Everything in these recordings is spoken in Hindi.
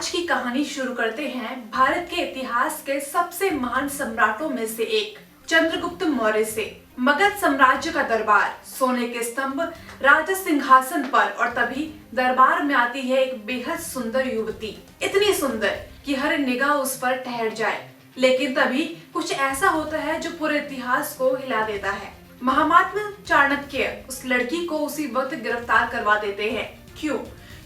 आज की कहानी शुरू करते हैं भारत के इतिहास के सबसे महान सम्राटों में से एक चंद्रगुप्त मौर्य से। मगध साम्राज्य का दरबार, सोने के स्तंभ, राजा सिंहासन पर, और तभी दरबार में आती है एक बेहद सुंदर युवती, इतनी सुंदर कि हर निगाह उस पर ठहर जाए। लेकिन तभी कुछ ऐसा होता है जो पूरे इतिहास को हिला देता है। महामात्मा चाणक्य उस लड़की को उसी वक्त गिरफ्तार करवा देते हैं। क्यों?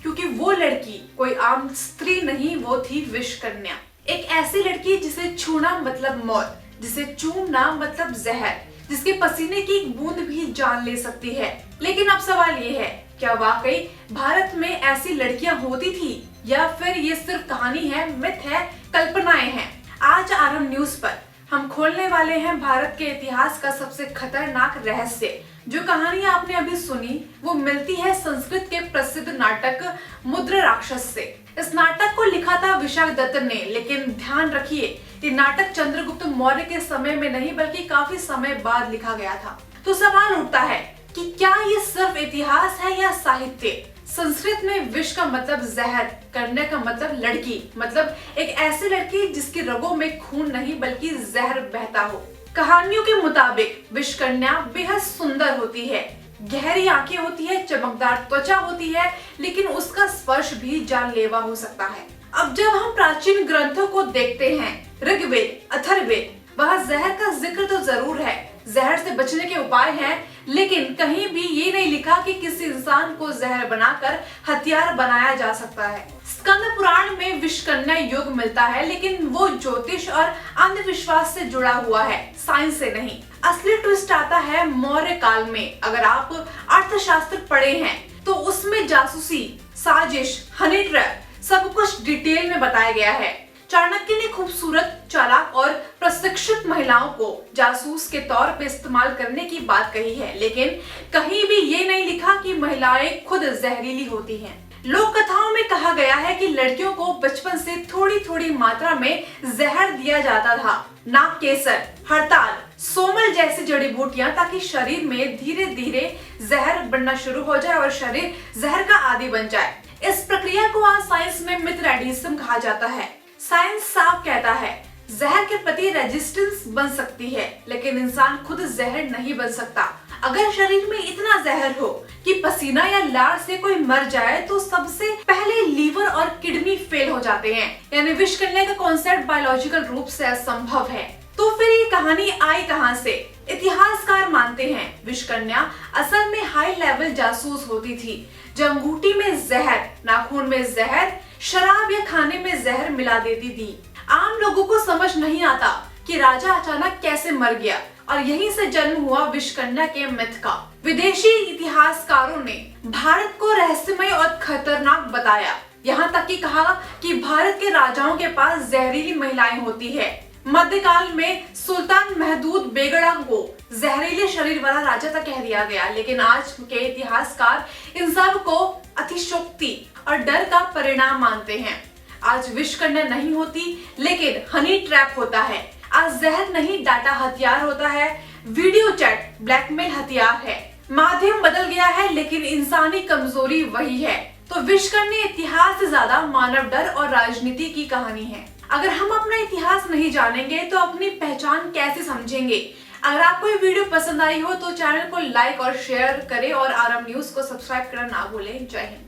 क्योंकि वो लड़की कोई आम स्त्री नहीं, वो थी विषकन्या। एक ऐसी लड़की जिसे छूना मतलब मौत, जिसे चूमना मतलब जहर, जिसके पसीने की एक बूंद भी जान ले सकती है। लेकिन अब सवाल ये है, क्या वाकई भारत में ऐसी लड़कियां होती थी या फिर ये सिर्फ कहानी है, मिथ है, कल्पनाएं हैं? आज आरएम न्यूज पर हम खोलने वाले हैं भारत के इतिहास का सबसे खतरनाक रहस्य। जो कहानी आपने अभी सुनी वो मिलती है संस्कृत के प्रसिद्ध नाटक मुद्र राक्षस से। इस नाटक को लिखा था विशाख दत्त ने, लेकिन ध्यान रखिए ये नाटक चंद्रगुप्त मौर्य के समय में नहीं बल्कि काफी समय बाद लिखा गया था। तो सवाल उठता है कि क्या ये सिर्फ इतिहास है या साहित्य? संस्कृत में विष का मतलब जहर, कन्या का मतलब लड़की, मतलब एक ऐसी लड़की जिसकी रगों में खून नहीं बल्कि जहर बहता हो। कहानियों के मुताबिक विषकन्या बेहद सुंदर होती है, गहरी आंखें होती है, चमकदार त्वचा होती है, लेकिन उसका स्पर्श भी जानलेवा हो सकता है। अब जब हम प्राचीन ग्रंथों को देखते हैं, ऋग्वेद, अथर्ववेद, वहाँ जहर का जिक्र तो जरूर है, जहर से बचने के उपाय हैं, लेकिन कहीं भी ये नहीं लिखा कि किसी इंसान को जहर बनाकर हथियार बनाया जा सकता है। स्कंद पुराण में विषकन्या योग मिलता है, लेकिन वो ज्योतिष और अंधविश्वास से जुड़ा हुआ है, साइंस से नहीं। असली ट्विस्ट आता है मौर्य काल में। अगर आप अर्थशास्त्र पढ़े हैं तो उसमें जासूसी, साजिश, हनी ट्रैप सब कुछ डिटेल में बताया गया है। चाणक्य ने खूबसूरत, चालाक और प्रशिक्षित महिलाओं को जासूस के तौर पे इस्तेमाल करने की बात कही है, लेकिन कहीं भी ये नहीं लिखा कि महिलाएं खुद जहरीली होती हैं। लोक कथाओं में कहा गया है कि लड़कियों को बचपन से थोड़ी थोड़ी मात्रा में जहर दिया जाता था। नागकेसर, हड़ताल, सोमल जैसी जड़ी बूटियां, ताकि शरीर में धीरे धीरे जहर बनना शुरू हो जाए और शरीर जहर का आदी बन जाए। इस प्रक्रिया को आज साइंस में मिथरेडिज्म कहा जाता है। साइंस साफ कहता है जहर के प्रति रेजिस्टेंस बन सकती है, लेकिन इंसान खुद जहर नहीं बन सकता। अगर शरीर में इतना जहर हो कि पसीना या लार से कोई मर जाए तो सबसे पहले लीवर और किडनी फेल हो जाते हैं। यानी विषकन्या का कॉन्सेप्ट बायोलॉजिकल रूप से असंभव है। तो फिर ये कहानी आई कहां से? इतिहासकार मानते हैं विषकन्या असल में हाई लेवल जासूस होती थी। जो अंगूठी में जहर, नाखून में जहर, शराब या खाने में जहर मिला देती थी। आम लोगों को समझ नहीं आता कि राजा अचानक कैसे मर गया, और यहीं से जन्म हुआ विषकन्या के मिथ का। विदेशी इतिहासकारों ने भारत को रहस्यमय और खतरनाक बताया, यहाँ तक कि कहा कि भारत के राजाओं के पास जहरीली महिलाएं होती है। मध्यकाल में सुल्तान महमूद बेगड़ा को जहरीले शरीर वाला राजा तक कह दिया गया, लेकिन आज के इतिहासकार इन सब को अतिशयोक्ति और डर का परिणाम मानते हैं। आज विषकन्या नहीं होती, लेकिन हनी ट्रैप होता है। आज जहर नहीं, डाटा हथियार होता है। वीडियो चैट ब्लैकमेल हथियार है। माध्यम बदल गया है, लेकिन इंसानी कमजोरी वही है। तो विषकन्या इतिहास से ज्यादा मानव डर और राजनीति की कहानी है। अगर हम अपना इतिहास नहीं जानेंगे तो अपनी पहचान कैसे समझेंगे? अगर आपको ये वीडियो पसंद आई हो तो चैनल को लाइक और शेयर करें और आरएम न्यूज को सब्सक्राइब करना ना भूलें। जय हिंद।